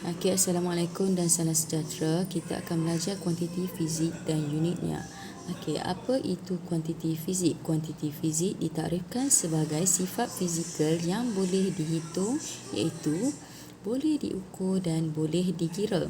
Okey, Assalamualaikum dan salam sejahtera. Kita akan belajar kuantiti fizik dan unitnya. Okey, apa itu kuantiti fizik? Kuantiti fizik ditakrifkan sebagai sifat fizikal yang boleh dihitung, iaitu boleh diukur dan boleh dikira.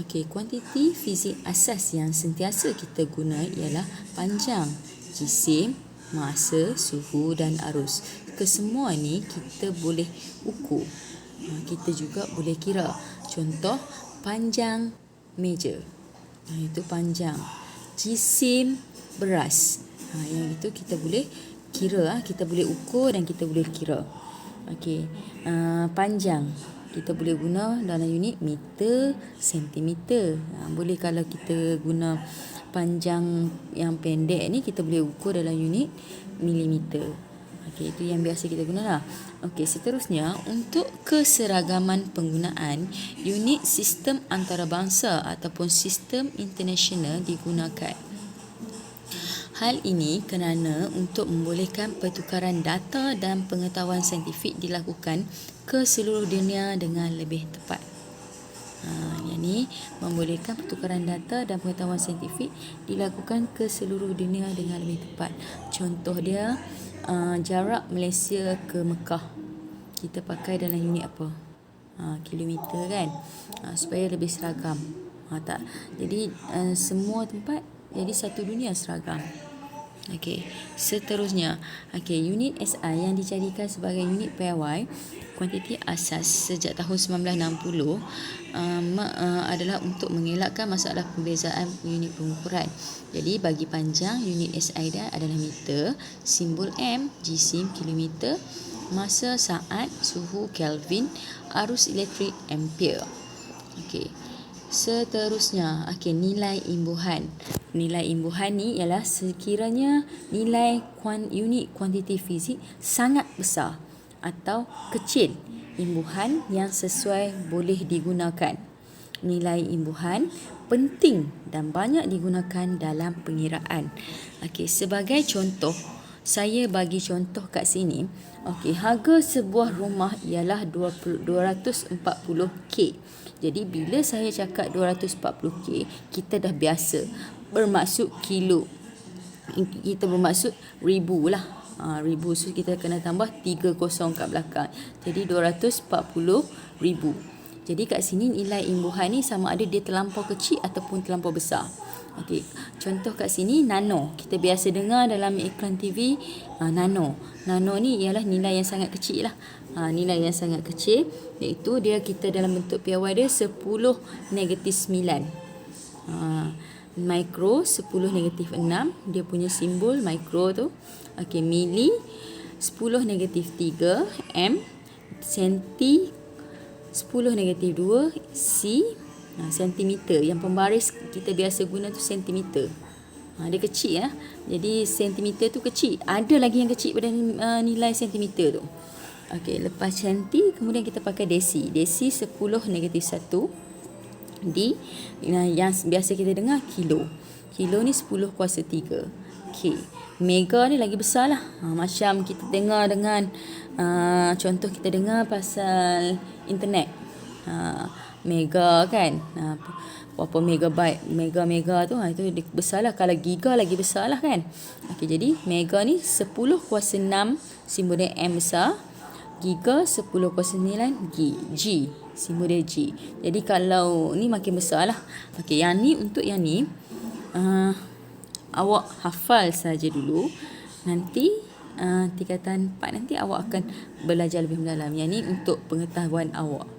Okey, kuantiti fizik asas yang sentiasa kita guna ialah panjang, jisim, masa, suhu dan arus. Kesemua ni kita boleh ukur. Kita juga boleh kira. Contoh, panjang meja. Itu panjang. Jisim beras. Yang itu kita boleh kira, kita boleh ukur dan kita boleh kira. Okey. Panjang kita boleh guna dalam unit meter, sentimeter. Boleh kalau kita guna panjang yang pendek ni kita boleh ukur dalam unit milimeter. Okey, itu yang biasa kita guna lah. Okey, seterusnya untuk keseragaman penggunaan, unit sistem antarabangsa ataupun sistem international digunakan. Hal ini kerana untuk membolehkan pertukaran data dan pengetahuan saintifik dilakukan ke seluruh dunia dengan lebih tepat. Yang ni membolehkan pertukaran data dan pengetahuan saintifik dilakukan ke seluruh dunia dengan lebih tepat. Contoh dia, jarak Malaysia ke Mekah. Kita pakai dalam unit apa? Kilometer kan? Supaya lebih seragam. Tak. Jadi semua tempat jadi satu dunia seragam. Okey, seterusnya, unit SI yang dijadikan sebagai unit PAY, kuantiti asas sejak tahun 1960 adalah untuk mengelakkan masalah pembezaan unit pengukuran. Jadi bagi panjang, unit SI dia adalah meter, simbol M, jisim kilometer, masa saat, suhu Kelvin, arus elektrik ampere. Okey. Seterusnya, nilai imbuhan. Nilai imbuhan ni ialah sekiranya nilai unit kuantiti fizik sangat besar atau kecil, imbuhan yang sesuai boleh digunakan. Nilai imbuhan penting dan banyak digunakan dalam pengiraan. Sebagai contoh, saya bagi contoh kat sini. Harga sebuah rumah ialah 240K. Jadi bila saya cakap 240K, kita dah biasa bermaksud kilo. Kita bermaksud ribu lah. Ribu, so kita kena tambah 30 kat belakang. Jadi 240,000. Jadi kat sini nilai imbuhan ni sama ada dia terlampau kecil ataupun terlampau besar. Contoh kat sini nano. Kita biasa dengar dalam iklan TV nano. Nano ni ialah nilai yang sangat kecil lah. Nilai yang sangat kecil, iaitu dia kita dalam bentuk piawai dia 10-9. Mikro 10-6, dia punya simbol mikro tu. Mili 10-3, M, senti 10-2, C, sentimeter. Yang pembaris kita biasa guna tu sentimeter. Dia kecil ya. Jadi sentimeter tu kecil. Ada lagi yang kecil pada nilai sentimeter tu. Lepas senti, kemudian kita pakai desi. Desi 10-1. D, yang biasa kita dengar kilo. Kilo ni 10^3. Mega ni lagi besar lah. Macam kita dengar dengan contoh kita dengar pasal internet. Mega kan. Berapa megabyte, mega tu, itu besar lah. Kalau giga lagi besar lah kan. Jadi mega ni 10^6, simbol dia M besar. Giga 10^9, G, simbol dia G. Jadi kalau ni makin besar lah. Yang ni, untuk yang ni awak hafal saja dulu. Nanti tingkatan 4 nanti awak akan belajar lebih mendalam. Yang ni untuk pengetahuan awak.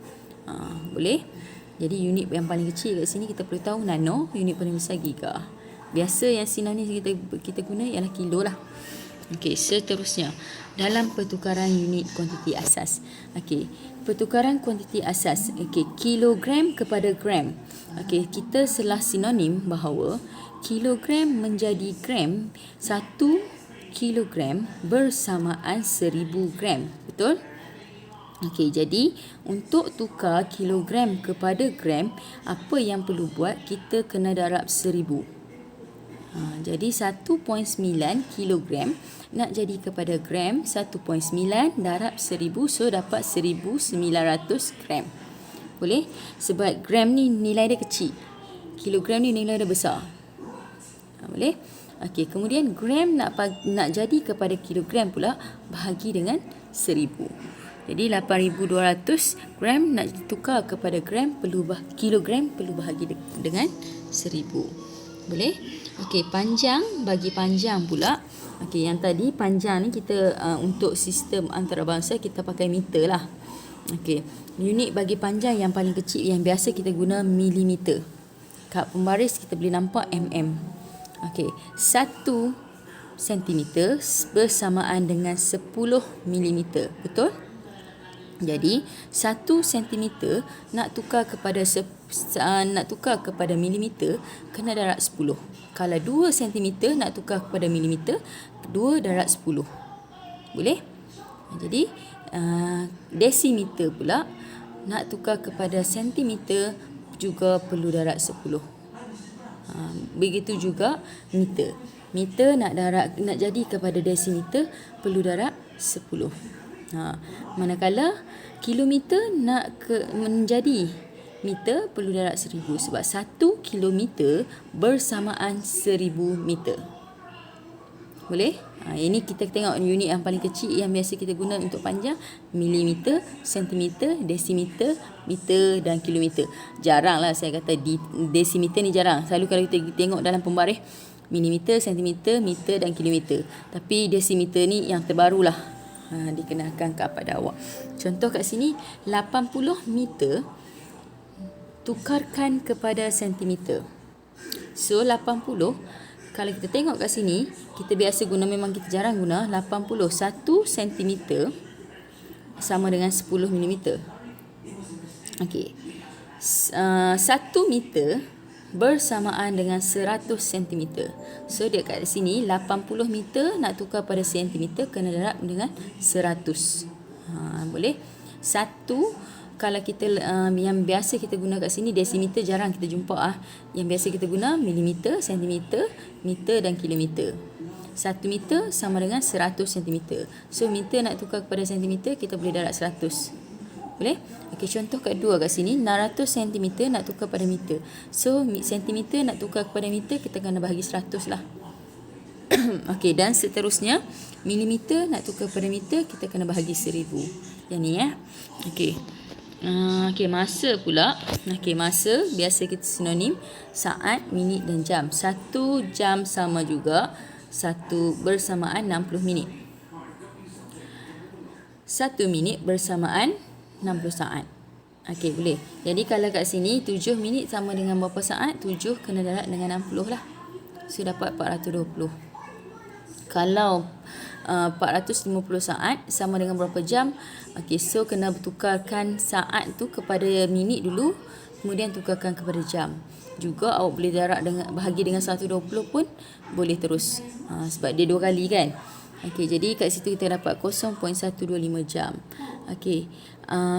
Boleh? Jadi unit yang paling kecil kat sini kita perlu tahu nano, unit paling besar giga. Biasa yang sinonim kita guna ialah kilo lah. Seterusnya, dalam pertukaran unit kuantiti asas. Pertukaran kuantiti asas. Kilogram kepada gram. Kita telah sinonim bahawa kilogram menjadi gram. 1 kilogram bersamaan 1000 gram. Betul? Jadi untuk tukar kilogram kepada gram, apa yang perlu buat? Kita kena darab 1000. Jadi 1.9 kilogram nak jadi kepada gram, 1.9 darab 1000, so dapat 1900 gram. Boleh? Sebab gram ni nilai dia kecil. Kilogram ni nilai dia besar. Boleh? Okey, kemudian gram nak jadi kepada kilogram pula, bahagi dengan 1000. Jadi 8200 gram nak tukar kepada kilogram perlu bahagi dengan 1000. Boleh? Okey, panjang bagi panjang pula. Okey, yang tadi panjang ni kita untuk sistem antarabangsa kita pakai meter lah. Okey, unit bagi panjang yang paling kecil yang biasa kita guna milimeter. Kat pembaris kita boleh nampak mm. Okey, 1 sentimeter bersamaan dengan 10 milimeter. Betul? Jadi 1 sentimeter nak tukar kepada milimeter kena darab 10. Kalau 2 sentimeter nak tukar kepada milimeter, 2 darab 10. Boleh? Jadi desimeter pula nak tukar kepada sentimeter juga perlu darab 10. Begitu juga meter. Meter nak jadi kepada desimeter perlu darab 10. Manakala kilometer nak menjadi meter perlu darab 1000 sebab 1 kilometer bersamaan 1000 meter. Boleh? Ini kita tengok unit yang paling kecil yang biasa kita guna untuk panjang, milimeter, sentimeter, desimeter, meter dan kilometer. Jaranglah saya kata desimeter ni jarang. Selalu kalau kita tengok dalam pembaris milimeter, sentimeter, meter dan kilometer. Tapi desimeter ni yang terbarulah dikenalkan kepada awak. Contoh kat sini 80 meter tukarkan kepada sentimeter. So 80 kalau kita tengok kat sini, kita biasa guna, memang kita jarang guna 81 cm sama dengan 10 mm. Okey. 1 meter bersamaan dengan 100 cm. So dia kat sini 80 meter nak tukar pada sentimeter kena darab dengan 100. Boleh? 1 kalau kita yang biasa kita guna kat sini desimeter jarang kita jumpa Yang biasa kita guna milimeter, sentimeter, meter dan kilometer. 1 meter sama dengan 100 cm. So meter nak tukar kepada sentimeter kita boleh darab 100. Boleh? Okey, contoh kedua kat sini 600 cm nak tukar pada meter. So sentimeter nak tukar kepada meter kita kena bahagi 100 lah. Okey, dan seterusnya milimeter nak tukar pada meter kita kena bahagi 1000. Yang ni Okey. Okey, masa pula. Okey, masa biasa kita sinonim saat, minit dan jam. 1 jam sama juga 1 bersamaan 60 minit. 1 minit bersamaan 60 saat. Okey, boleh. Jadi kalau kat sini 7 minit sama dengan berapa saat? 7 kena darab dengan 60 lah. So dapat 420. Kalau 450 saat sama dengan berapa jam? Okey, so kena tukarkan saat tu kepada minit dulu, kemudian tukarkan kepada jam. Juga awak boleh darab bahagi dengan 120 pun boleh terus. Sebab dia 2 kali kan. Okey, jadi kat situ kita dapat 0.125 jam. Okey,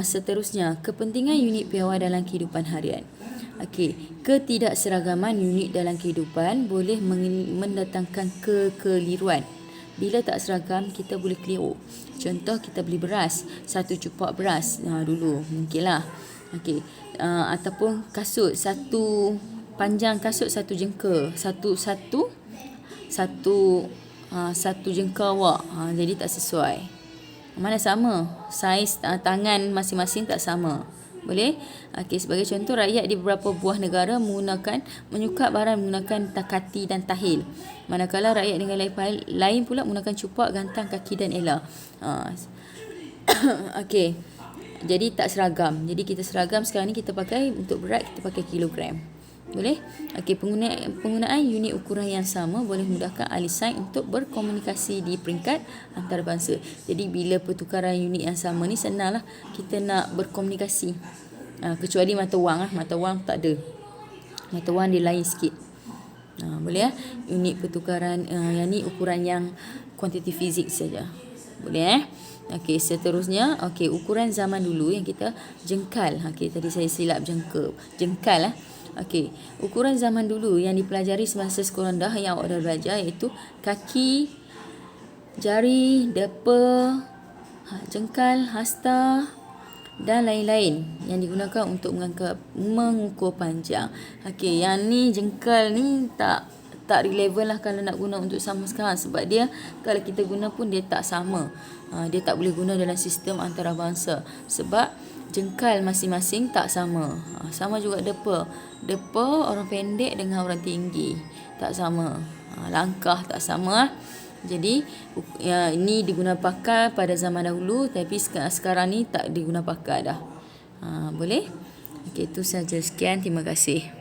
seterusnya kepentingan unit piawai dalam kehidupan harian. Okey, ketidakseragaman unit dalam kehidupan boleh mendatangkan kekeliruan. Bila tak seragam, kita boleh keliru. Contoh, kita beli beras, 1 cupak beras dulu, mungkinlah. Okey, ataupun kasut, panjang kasut 1 jengka, satu jengka awak. Jadi tak sesuai. Mana sama? Saiz tangan masing-masing tak sama. Boleh? Okey, sebagai contoh, rakyat di beberapa buah negara menyukat barang menggunakan kati dan tahil. Manakala rakyat negara lain pula menggunakan cupak, gantang, kaki dan elah. Okey. Jadi tak seragam. Jadi kita seragam sekarang ni kita pakai untuk berat kita pakai kilogram. Boleh? Okey, penggunaan unit ukuran yang sama boleh memudahkan ahli sains untuk berkomunikasi di peringkat antarabangsa. Jadi bila pertukaran unit yang sama ni senanglah kita nak berkomunikasi. Kecuali mata wang mata wang tak ada. Mata wang dia lain sikit. Boleh unit pertukaran yang ni ukuran yang kuantiti fizik saja. Boleh Okey, seterusnya ukuran zaman dulu yang kita jengkal. Okey, tadi saya silap jengkal Okey, ukuran zaman dulu yang dipelajari semasa sekolah rendah yang awak dah belajar iaitu kaki, jari, depa, jengkal, hasta, dan lain-lain yang digunakan untuk mengukur panjang. Okey, yang ni jengkal ni tak relevan lah kalau nak guna untuk sama sekarang, sebab dia kalau kita guna pun dia tak sama. Dia tak boleh guna dalam sistem antarabangsa sebab jengkal masing-masing tak sama. Sama juga depa. Depa orang pendek dengan orang tinggi tak sama. Langkah tak sama. Jadi ini diguna pakai pada zaman dahulu, tapi sekarang ni tak diguna pakai dah. Boleh? Okey, itu saja. Sekian, terima kasih.